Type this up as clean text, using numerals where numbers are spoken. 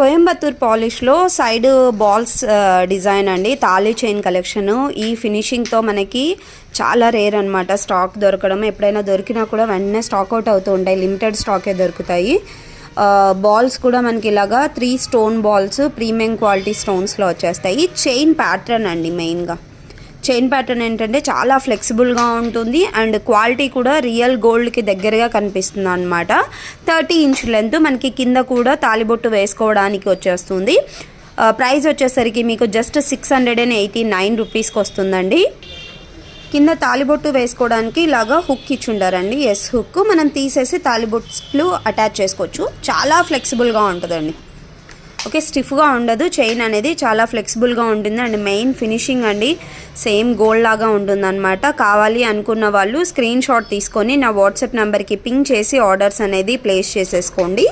Coimbatore పాలిష్లో side balls design అండి, thali chain collection. ఈ ఫినిషింగ్తో మనకి చాలా రేర్ అనమాట స్టాక్ దొరకడం. ఎప్పుడైనా దొరికినా కూడా వెంటనే స్టాక్ అవుట్ అవుతూ ఉంటాయి, లిమిటెడ్ స్టాకే దొరుకుతాయి. బాల్స్ కూడా మనకి ఇలాగా 3 స్టోన్ బాల్స్ ప్రీమియం క్వాలిటీ స్టోన్స్లో వచ్చేస్తాయి. చైన్ ప్యాటర్న్ అండి, మెయిన్గా చైన్ ప్యాటర్న్ ఏంటంటే చాలా ఫ్లెక్సిబుల్గా ఉంటుంది అండ్ క్వాలిటీ కూడా రియల్ గోల్డ్కి దగ్గరగా కనిపిస్తుంది అనమాట. 30 ఇంచ్ లెంత్, మనకి కింద కూడా తాలిబొట్టు వేసుకోవడానికి వచ్చేస్తుంది. ప్రైస్ వచ్చేసరికి మీకు జస్ట్ 689 రూపీస్కి వస్తుందండి. కింద తాలిబొట్టు వేసుకోవడానికి ఇలాగా హుక్ ఇచ్చుండారండి, ఎస్ హుక్. మనం తీసేసి తాలిబొట్లు అటాచ్ చేసుకోవచ్చు. చాలా ఫ్లెక్సిబుల్గా ఉంటుందండి. ఓకే, స్టిఫ్గా ఉండదు, చైన్ అనేది చాలా ఫ్లెక్సిబుల్గా ఉంటుంది అండ్ మెయిన్ ఫినిషింగ్ అండి సేమ్ గోల్డ్ లాగా ఉంటుందన్నమాట. కావాలి అనుకున్న వాళ్ళు స్క్రీన్ షాట్ తీసుకొని నా వాట్సాప్ నెంబర్కి పింగ్ చేసి ఆర్డర్స్ అనేది ప్లేస్ చేసేసుకోండి.